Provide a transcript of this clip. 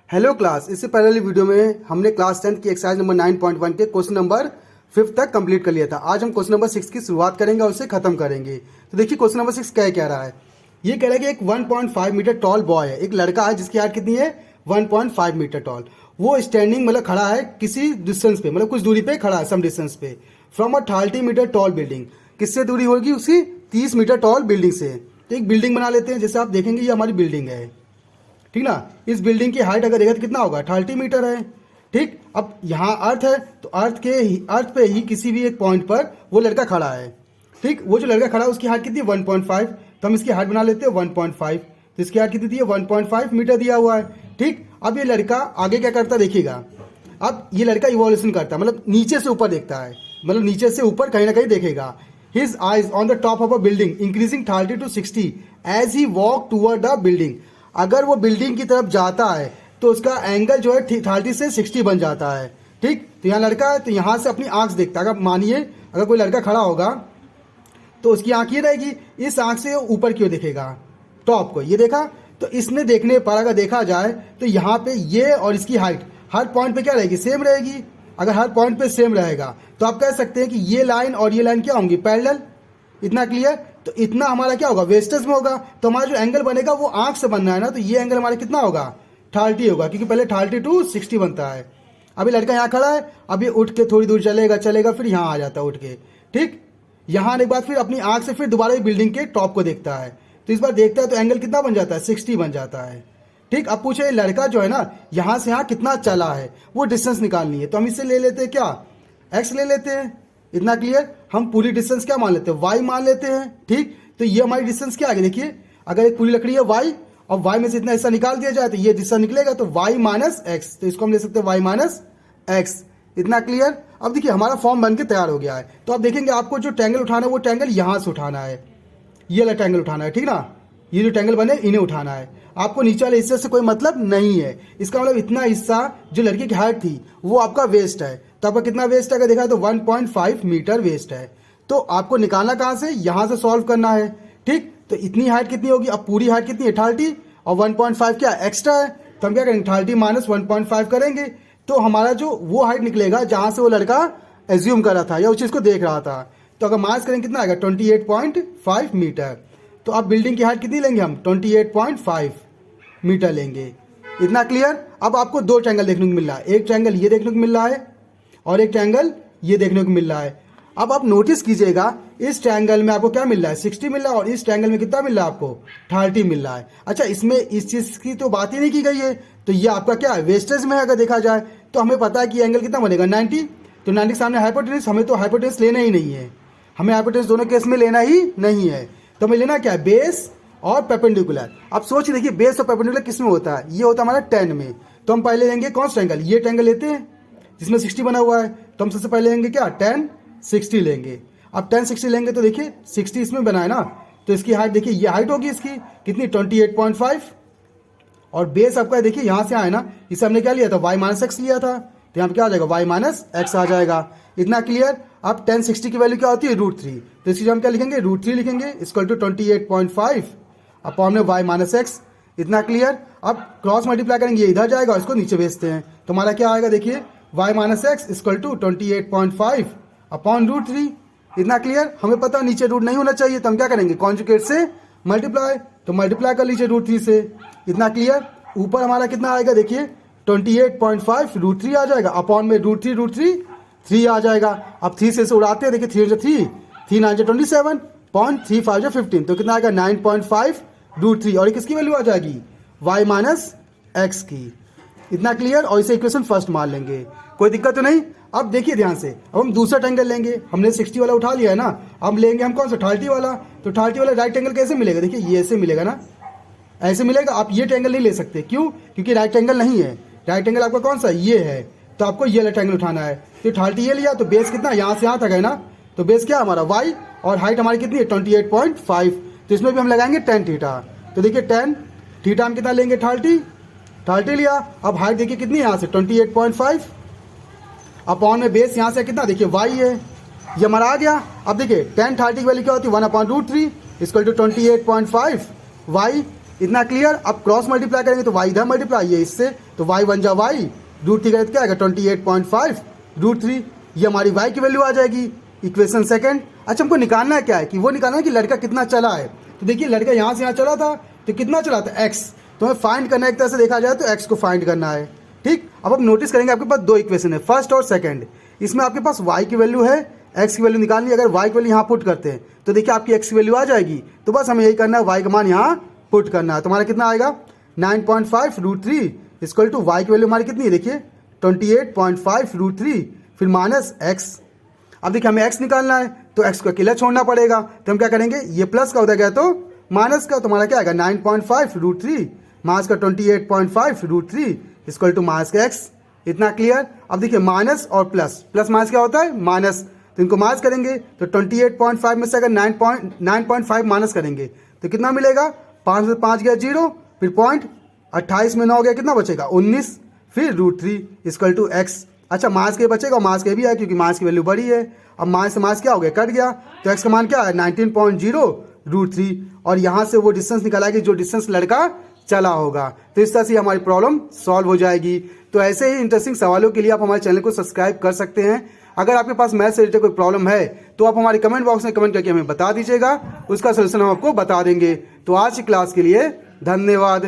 Hello class, इससे पहले video में हमने क्लास 10 की एक्सरसाइज नंबर 9.1 के क्वेश्चन नंबर 5 तक कंप्लीट कर लिया था। आज हम क्वेश्चन नंबर 6 की शुरुआत करेंगे और उसे खत्म करेंगे। तो देखिए क्वेश्चन नंबर 6 क्या कह रहा है। ये कह रहा है कि एक 1.5 मीटर टॉल बॉय है, एक लड़का है जिसकी हाइट कितनी है 1.5 मीटर टॉल। वो स्टैंडिंग मतलब खड़ा है किसी डिस्टेंस पे, मतलब कुछ दूरी पे खड़ा है, सम डिस्टेंस पे, from a 30 metre tall building. किससे दूरी होगी? उसी 30 मीटर टॉल बिल्डिंग से। तो एक बिल्डिंग बना लेते हैं, जैसे आप देखेंगे ये हमारी बिल्डिंग है, ठीक ना। इस बिल्डिंग की हाइट अगर देखा तो कितना होगा 30 मीटर है, ठीक। अब यहाँ अर्थ है तो अर्थ पे ही किसी भी एक पॉइंट पर वो लड़का खड़ा है, ठीक। वो जो लड़का खड़ा है उसकी हाइट कितनी है 1.5, तो हम इसकी हाइट बना लेते हैं 1.5। तो इसकी हाइट कितनी दी है 1.5 मीटर दिया हुआ है, ठीक। अब ये लड़का आगे क्या करता है देखिएगा। अब ये लड़का इवोल्यूशन करता है, मतलब नीचे से ऊपर देखता है, मतलब नीचे से ऊपर कहीं ना कहीं देखेगा। His eyes on the top of a building increasing 30 to 60 as he walk toward the building. अगर वो बिल्डिंग की तरफ जाता है तो उसका एंगल जो है 30 से 60 बन जाता है, ठीक। तो यहाँ लड़का है तो यहाँ से अपनी आंख देखता है। अगर मानिए अगर कोई लड़का खड़ा होगा तो उसकी आंख ये रहेगी, इस आंख से ऊपर क्यों देखेगा, टॉप को, ये देखा। तो इसने देखने पर अगर देखा जाए तो यहाँ पे ये और इसकी हाइट हर पॉइंट पे क्या रहेगी, सेम रहेगी। अगर हर पॉइंट पे सेम रहेगा तो आप कह सकते हैं कि ये लाइन और ये लाइन क्या होंगी, पैरेलल। इतना क्लियर? तो इतना हमारा क्या होगा, वेस्टेज में होगा। तो हमारा जो एंगल बनेगा वो आंख से बनना है ना, तो ये एंगल हमारा कितना होगा 30 होगा, क्योंकि पहले 30 to 60 बनता है। अभी लड़का यहाँ खड़ा है, अब ये उठ के थोड़ी दूर चलेगा फिर यहाँ आ जाता है उठ के, ठीक। यहाँ आने के बाद फिर अपनी आंख से फिर दोबारा बिल्डिंग के टॉप को देखता है, तो इस बार देखता है तो एंगल कितना बन जाता है 60 बन जाता है, ठीक। अब पूछे लड़का जो है ना यहाँ से यहाँ कितना चला है, वो डिस्टेंस निकालनी है। तो हम इससे ले लेते हैं क्या, एक्स ले लेते हैं। इतना क्लियर? हम पूरी डिस्टेंस क्या मान लेते हैं, वाई मान लेते हैं, ठीक। तो ये हमारी डिस्टेंस क्या आ गई, देखिए अगर एक पूरी लकड़ी है वाई और वाई में से इतना हिस्सा निकाल दिया जाए तो ये दिशा निकलेगा, तो वाई माइनस एक्स, तो इसको हम ले सकते हैं वाई माइनस एक्स। इतना क्लियर? अब देखिए हमारा फॉर्म बन के तैयार हो गया है। तो आप देखेंगे आपको जो टैंगल उठाना है वो टैंगल यहाँ से उठाना है, ये वाला टैंगल उठाना है, ठीक ना। ये जो टैंगल बने इन्हें उठाना है, आपको नीचे वाले हिस्से से कोई मतलब नहीं है। इसका मतलब इतना हिस्सा जो लड़की की हाइट थी वो आपका वेस्ट है। तो आपका कितना वेस्ट है अगर देखा तो 1.5 मीटर वेस्ट है। तो आपको निकालना कहाँ से, यहाँ से सॉल्व करना है, ठीक। तो इतनी हाइट कितनी होगी, अब पूरी हाइट कितनी है 30 और 1.5 क्या एक्स्ट्रा है, तो हम क्या करेंगे 30 माइनस 1.5 करेंगे। तो हमारा जो वो हाइट निकलेगा जहाँ से वो लड़का एज्यूम कर रहा था या उस चीज़ को देख रहा था, तो अगर माइनस करेंगे कितना आएगा 28.5 मीटर। तो अब बिल्डिंग की हाइट कितनी लेंगे हम 28.5 मीटर लेंगे। इतना क्लियर? अब आपको दो ट्रायंगल देखने को मिल रहा है, एक ट्रायंगल ये देखने को मिल रहा है और एक ट्रायंगल ये देखने को मिल रहा है। अब आप नोटिस कीजिएगा इस ट्रायंगल में आपको क्या मिल रहा है 60 मिल रहा है और इस ट्रायंगल में कितना मिल रहा है आपको 30 मिल रहा है। अच्छा, इसमें इस चीज़ की तो बात ही नहीं की गई है, तो ये आपका क्या है वेस्टेज में है। अगर देखा जाए तो हमें पता है कि एंगल कितना बनेगा 90, तो 90 के सामने हाइपोटेनस, हमें तो हाइपोटेनस लेना ही नहीं है, हमें हाइपोटेनस दोनों केस में लेना ही नहीं है। तो हमें लेना क्या है बेस और परपेंडिकुलर। अब सोच देखिए बेस और परपेंडिकुलर किस में होता है, ये होता है हमारा 10 में। तो हम पहले लेंगे कौन सा ट्रायंगल, ये ट्रायंगल लेते हैं जिसमें 60 बना हुआ है। तो हम सबसे पहले लेंगे क्या 10 60 लेंगे। अब 10 60 लेंगे तो देखिए 60 इसमें बना है ना, तो इसकी हाइट देखिए ये हाइट होगी इसकी कितनी 28.5 और बेस आपका देखिए यहाँ से आया ना, इसे हमने क्या लिया था वाई माइनस एक्स लिया था, तो यहाँ पे क्या आ जाएगा वाई माइनस एक्स आ जाएगा। इतना क्लियर? अब 10 60 की वैल्यू क्या होती है √3, तो इसकी हम क्या लिखेंगे √3 लिखेंगे इक्वल टू 28.5 अपॉन में वाई माइनस एक्स। इतना क्लियर? अब क्रॉस मल्टीप्लाई करेंगे, ये इधर जाएगा, इसको नीचे भेजते हैं, तो हमारा क्या आएगा देखिए Y minus X equal to 28.5 upon √3। इतना क्लियर? हमें पता नीचे रूट नहीं होना चाहिए, तो हम क्या करेंगे कॉन्जुगेट से मल्टीप्लाई, तो मल्टीप्लाई कर लीजिए √3 से। इतना क्लियर? ऊपर हमारा कितना आएगा देखिए 28.5 √3 आ जाएगा अपॉन में √3 3 आ जाएगा। अब 3 से उड़ाते हैं, देखिए 3 9 27 0.3 5 15, तो कितना आएगा 9.5 √3 और किसकी वैल्यू आ जाएगी y माइनस एक्स की। इतना क्लियर? और इसे इक्वेशन फर्स्ट मान लेंगे, कोई दिक्कत तो नहीं। अब देखिए ध्यान से, अब हम दूसरा ट्रायंगल लेंगे, हमने 60 वाला उठा लिया है ना, अब लेंगे हम कौन सा 30 वाला। तो 30 वाला राइट एंगल कैसे मिलेगा, देखिए ये ऐसे मिलेगा ना, ऐसे मिलेगा। आप ये ट्रायंगल नहीं ले सकते, क्यों? क्योंकि राइट एंगल नहीं है, राइट एंगल आपका कौन सा ये है, तो आपको ये वाला ट्रायंगल उठाना है। तो 30 ये लिया, तो बेस कितना यहाँ से यहाँ तक है ना, तो बेस क्या हमारा y और हाइट हमारी कितनी है 28.5, तो इसमें भी हम लगाएंगे tan थीटा। तो देखिए tan थीटा हम कितना लेंगे 30 लिया। अब हाइट देखिए कितनी है यहाँ से 28.5 अपॉन में बेस यहाँ से कितना देखिए y है, ये हमारा आ गया। अब देखिए tan 30 की वैल्यू क्या होती है 1/√3, इक्वल टू 28.5 वाई, इतना क्लियर। अब क्रॉस मल्टीप्लाई करेंगे तो वाई इधर मल्टीप्लाई है इससे, तो वाई बन जा वाई, √3 करें तो क्या आएगा 28.5 √3, ये हमारी वाई की वैल्यू आ जाएगी। Equation second. अच्छा हमको निकालना है क्या है कि वो निकालना है कि लड़का कितना चला है। तो देखिए लड़का यहाँ से यहाँ चला था, तो कितना चला था एक्स, तो हमें फाइंड करना है, एक तरह से देखा जाए तो एक्स को फाइंड करना है। ठीक, अब आप नोटिस करेंगे आपके पास दो इक्वेशन है, फर्स्ट और सेकंड। इसमें आपके पास वाई की वैल्यू है, एक्स की वैल्यू निकालनी है। अगर वाई की वैल्यू यहाँ पुट करते हैं तो देखिए आपकी एक्स की वैल्यू आ जाएगी। तो बस हमें यही करना है, वाई का मान यहाँ पुट करना है। तुम्हारा कितना आएगा 9.5 √3 इक्वल टू वाई की वैल्यू हमारी कितनी है, देखिए 28.5 √3 फिर माइनस एक्स। अब देखिए हमें एक्स निकालना है तो एक्स को अकेला छोड़ना पड़ेगा, तो हम क्या करेंगे, ये प्लस का होता गया तो माइनस का, तुम्हारा क्या आएगा 9.5 √3 माइनस का 28.5 √3 इक्वल टू माइनस का एक्स। इतना क्लियर। अब देखिए माइनस और प्लस, प्लस माइनस क्या होता है माइनस, तो इनको माइनस करेंगे तो 28.5 में से अगर 9.5 माइनस करेंगे तो कितना मिलेगा, 5 में 5 गया 0, फिर पॉइंट 28 में 9 गया, कितना बचेगा 19, फिर √3 इक्वल टू एक्स। अच्छा माइनस के बचेगा, माइनस के भी है क्योंकि माइनस की वैल्यू बड़ी है। अब माइनस से माइनस क्या हो गया, कट गया, तो एक्स का मान क्या है 19.0 √3, और यहाँ से वो डिस्टेंस निकाला कि जो डिस्टेंस लड़का चला होगा। तो इस तरह से हमारी प्रॉब्लम सॉल्व हो जाएगी। तो ऐसे ही इंटरेस्टिंग सवालों के लिए आप हमारे चैनल को सब्सक्राइब कर सकते हैं। अगर आपके पास मैथ से रिलेटेड कोई प्रॉब्लम है तो आप हमारे कमेंट बॉक्स में कमेंट करके हमें बता दीजिएगा, उसका सोल्यूशन हम आपको बता देंगे। तो आज की क्लास के लिए धन्यवाद।